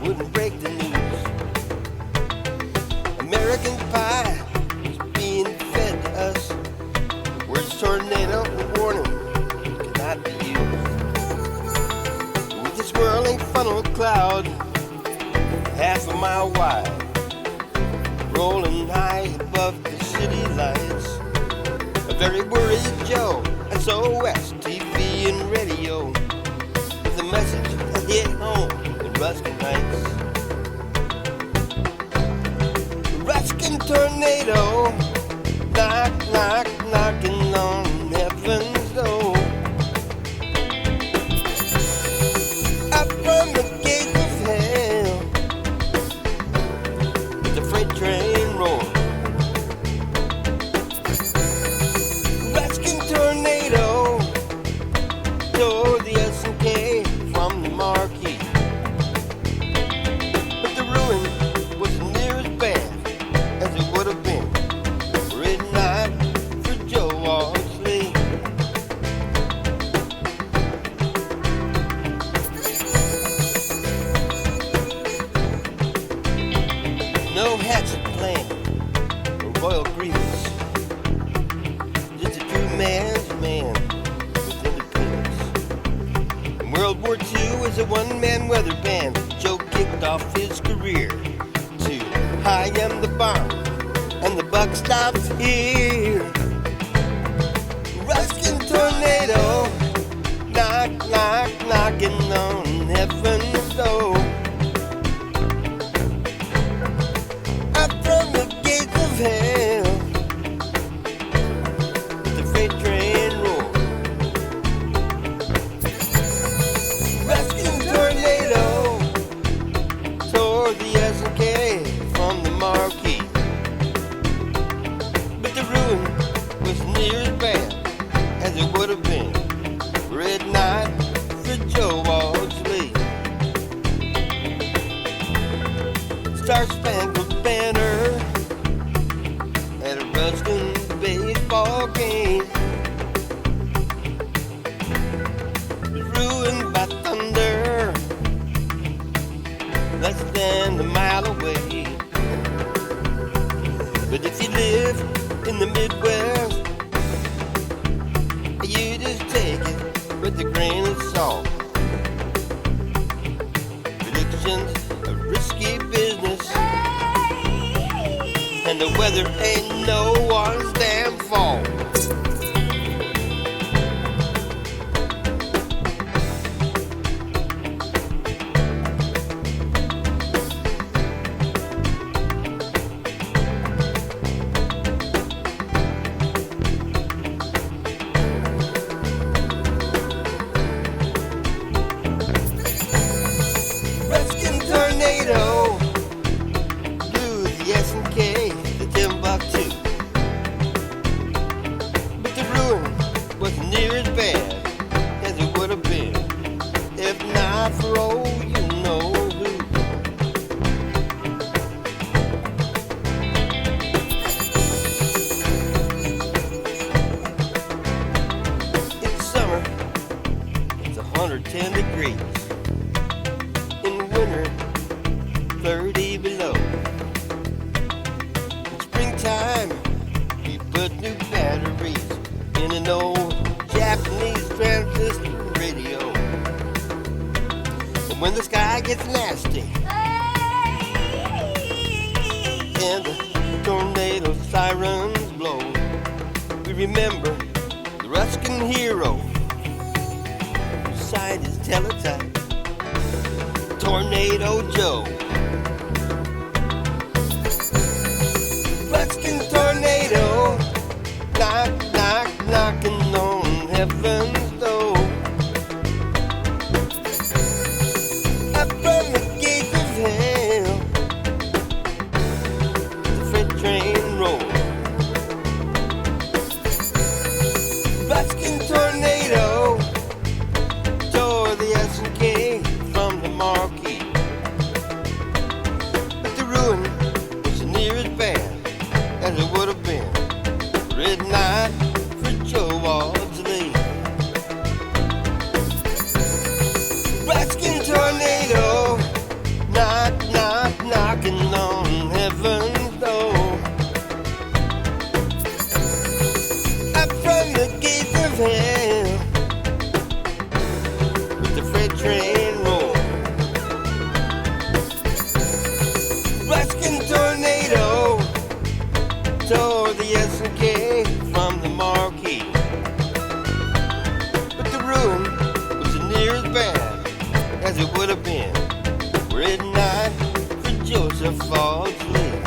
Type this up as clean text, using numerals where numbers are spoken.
wouldn't break the news. American pie was being fed to us. The words tornado warning cannot be used. With a swirling funnel cloud, half a mile wide, rolling high above the city lights. A very worried Joe, SOS, TV and radio, with a message to hit home in Ruskin Heights. Ruskin tornado, knock, knock, knocking on heaven's door. Up from the gates of hell, the freight train roars. Ruskin tornado tore the S&K from the marquee, but the ruin was near as bad as it would have been were it not for Joe Walsley. No hatchet plan or royal grievance, just a true man's man with independence. In World War II, as a one-man weather band, Joe kicked off his career to I am the bomb, and the buck stops here. Ruskin tornado, knock, knock, knocking on heaven's door. Up from the gates of hell, the freight train roars. Ruskin tornado tore the S&K from the marquee, but the ruin was near as bad as it would have been were it not for Joe Walsley. Star-Spangled Banner at a Ruskin baseball game was ruined by thunder less than a mile away. But if you live in the Midwest, you just take it with a grain of salt. Predictions a risky business, and the weather ain't no one's damn fault. Ruskin tornado blew the S&K to Timbuktu, but the ruin was near as bad as it would have been if not for oh you know who. It's summer, it's 110 degrees. In winter, 30 below. In springtime, we put new batteries in an old Japanese transistor radio. And when the sky gets nasty and the tornado sirens blow, we remember the Ruskin hero who signed his teletype, Tornado Joe. Ruskin tornado, knock, knock, knocking on heaven's door. Up from the gates of hell, the freight train rolls. Ruskin tornado tore the S&K from the marquee, but the ruin was near as bad as it would have been were it not for Joe Walsley. red night for Joseph Falls Lake.